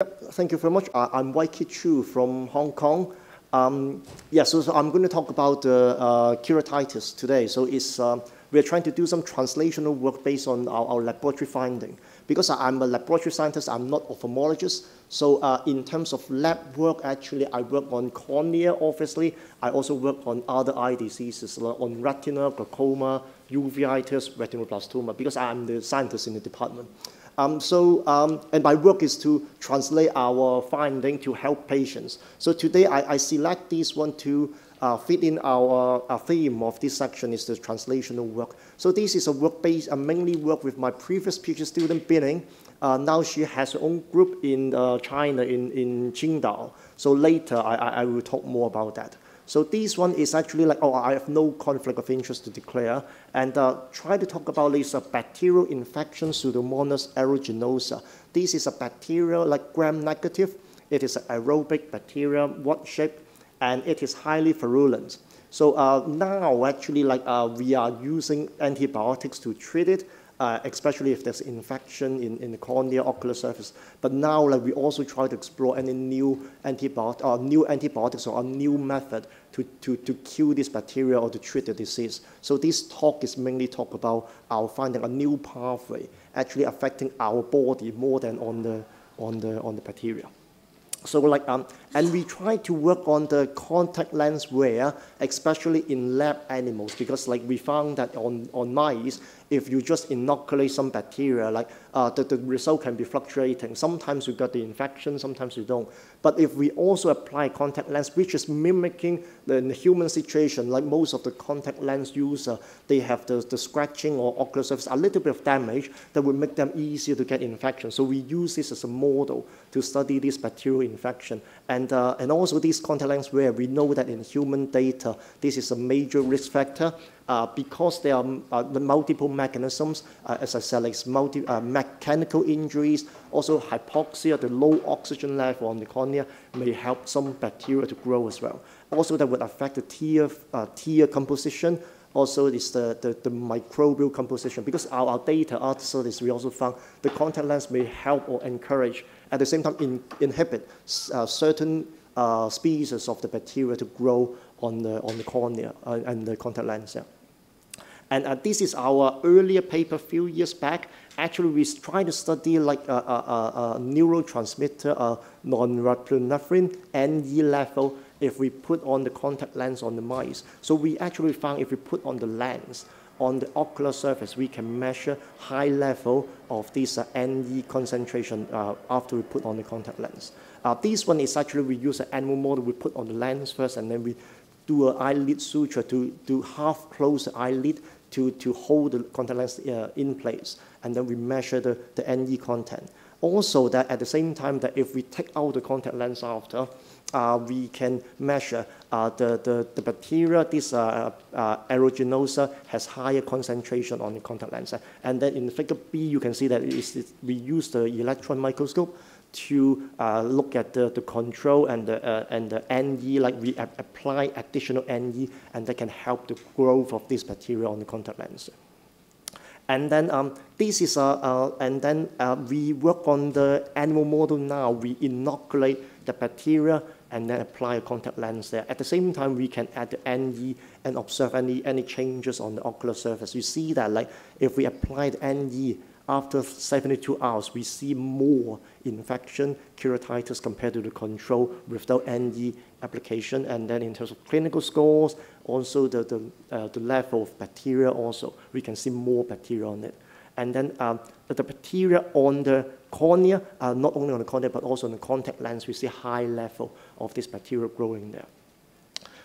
Thank you very much. I'm CHU from Hong Kong. So I'm going to talk about keratitis today. So we're trying to do some translational work based on our laboratory finding. Because I'm a laboratory scientist, I'm not ophthalmologist. So in terms of lab work, actually, I work on cornea, obviously. I also work on other eye diseases, on retina, glaucoma, uveitis, retinoblastoma, because I'm the scientist in the department. And my work is to translate our finding to help patients. So today I select this one to fit in our theme of this section is the translational work. So this is a work based, mainly work with my previous PhD student, Binning. Now she has her own group in China, in Qingdao. So later I will talk more about that. So this one is actually like, I have no conflict of interest to declare, and try to talk about this bacterial infection, Pseudomonas aeruginosa. This is a bacteria like gram-negative. It is an aerobic bacteria, wad-shaped, and it is highly virulent. So now actually we are using antibiotics to treat it, especially if there's infection in the cornea ocular surface. But now we also try to explore any new antibiotics or a new method to kill this bacteria or to treat the disease. So this talk is mainly talk about our finding a new pathway actually affecting our body more than on the bacteria. So and we try to work on the contact lens wear, especially in lab animals, because we found that on mice, if you just inoculate some bacteria, the result can be fluctuating. Sometimes you got the infection, sometimes you don't. But if we also apply contact lens, which is mimicking the human situation, like most of the contact lens user, they have the scratching or ocular surface, a little bit of damage that would make them easier to get infection. So we use this as a model to study this bacterial infection. And also these contact lens wear, we know that in human data, this is a major risk factor because there are multiple mechanisms, as I said, like mechanical injuries, also hypoxia, the low oxygen level on the cornea may help some bacteria to grow as well. Also that would affect the tear composition. Also is the microbial composition, because our data after this, we also found the contact lens may help or encourage, at the same time inhibit certain species of the bacteria to grow on the cornea and the contact lens. Yeah. And this is our earlier paper a few years back. Actually, we tried to study like a neurotransmitter, Norepinephrine, NE level, if we put on the contact lens on the mice. So we actually found if we put on the lens, on the ocular surface, we can measure high level of this NE concentration after we put on the contact lens. This one is actually, we use an animal model. We put on the lens first, and then we do an eyelid suture to half close the eyelid to hold the contact lens in place. And then we measure the NE content. Also, that at the same time, that if we take out the contact lens after, we can measure the bacteria. This Aeruginosa has higher concentration on the contact lens. And then in figure B, you can see that we use the electron microscope to look at the control and the NE, like we apply additional NE, and that can help the growth of this bacteria on the contact lens. And then this is we work on the animal model now. We inoculate the bacteria and then apply a contact lens there. At the same time, we can add the NE and observe any changes on the ocular surface. You see that like if we apply the NE, after 72 hours, we see more infection, keratitis compared to the control without NE application. And then in terms of clinical scores, also the level of bacteria also, we can see more bacteria on it. And then the bacteria on the cornea, not only on the cornea, but also on the contact lens, we see high level of this bacteria growing there.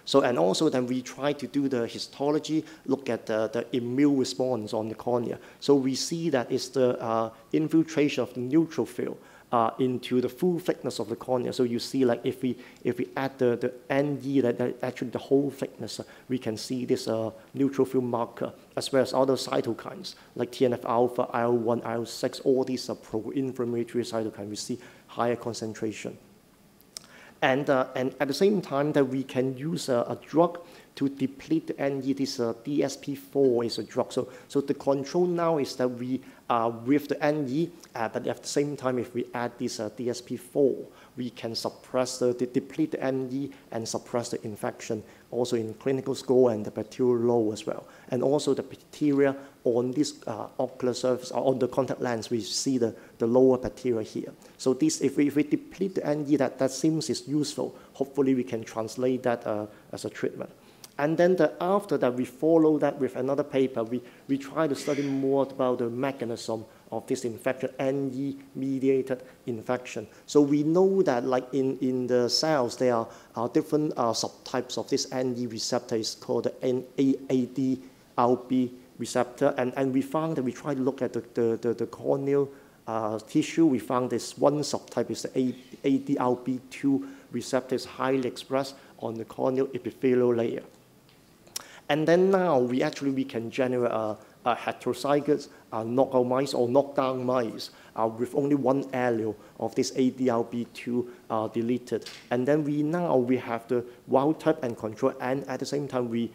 So, and also then we try to do the histology, look at the immune response on the cornea. So we see that it's the infiltration of the neutrophil into the full thickness of the cornea. So you see like if we add the NE, that actually the whole thickness, we can see this neutrophil marker, as well as other cytokines, like TNF-alpha, IL-1, IL-6, all these are pro-inflammatory cytokines. We see higher concentration. And at the same time that we can use a drug to deplete the NE, this DSP4 is a drug. So the control now is that we with the NE, but at the same time, if we add this DSP4, we can suppress deplete the NE and suppress the infection, also in clinical score and the bacterial load as well. And also the bacteria on this ocular surface, on the contact lens, we see the lower bacteria here. So this, if we deplete the NE, that seems is useful. Hopefully we can translate that as a treatment. And then after that, we follow that with another paper. We try to study more about the mechanism of this infection, NE-mediated infection. So we know that like in the cells, there are different subtypes of this NE receptor. It's called the ADRB receptor. And we found that we try to look at the corneal tissue. We found this one subtype is the ADRB2 receptor is highly expressed on the corneal epithelial layer. And then now we can generate a heterozygous knockout mice or knockdown mice with only one allele of this ADRB2 deleted. And then we have the wild type and control, and at the same time we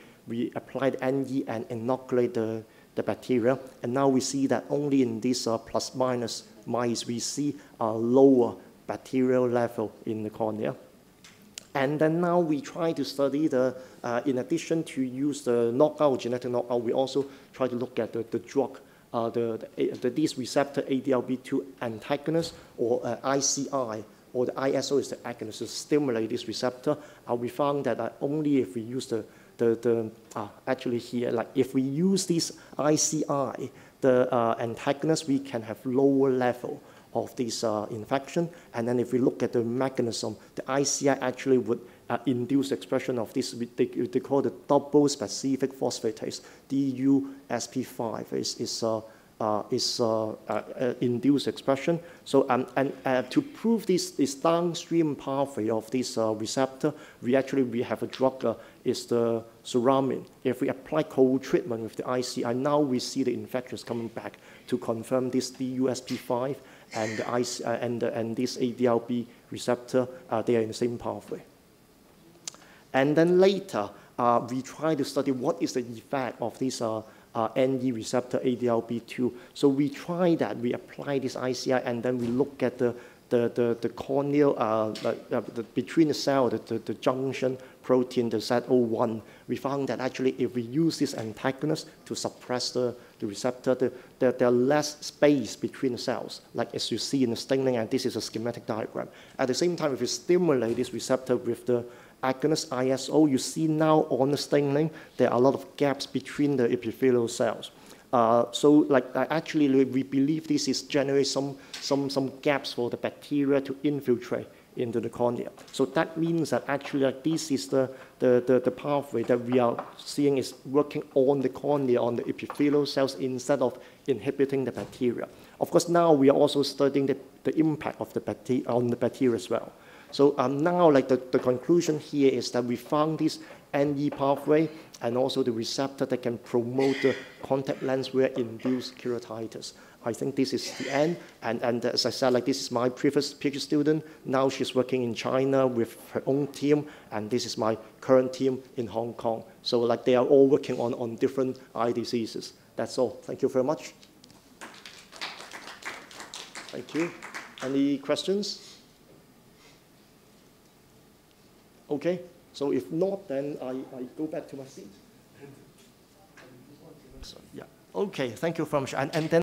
applied NE and inoculate the bacteria. And now we see that only in these plus minus mice we see a lower bacterial level in the cornea. And then now we try to study in addition to use the knockout, genetic knockout, we also try to look at the drug, this receptor ADRB2 antagonist, or ICI, or the ISO is the agonist to stimulate this receptor. We found that only if we use actually here, like if we use this ICI, the antagonist, we can have lower level of this infection. And then if we look at the mechanism, the ICI actually would induce expression of this, they call the double specific phosphatase, DUSP5 is induced expression. So to prove this downstream pathway of this receptor, we have a drug, is the Suramin. If we apply co-treatment with the ICI, now we see the infections coming back to confirm this DUSP5 and the and this ADRB receptor, they are in the same pathway. And then later, we try to study what is the effect of this NE receptor ADRB2. So we try that, we apply this ICI, and then we look at the corneal, between the cell, the junction protein, the Z01. We found that actually if we use this antagonist to suppress the receptor, there are less space between the cells, like as you see in the staining, and this is a schematic diagram. At the same time, if you stimulate this receptor with the agonist ISO, you see now on the staining, there are a lot of gaps between the epithelial cells. So actually, we believe this is generate some gaps for the bacteria to infiltrate into the cornea. So that means that actually this is the pathway that we are seeing is working on the cornea, on the epithelial cells, instead of inhibiting the bacteria. Of course, now we are also studying the impact of the bacteria on the bacteria as well. So now the conclusion here is that we found this NE pathway and also the receptor that can promote the contact lens wear induced keratitis. I think this is the end. And as I said, this is my previous PhD student. Now she's working in China with her own team, and this is my current team in Hong Kong. So they are all working on different eye diseases. That's all. Thank you very much. Thank you. Any questions? Okay. So if not, then I go back to my seat. So, yeah. Okay. Thank you very much. And then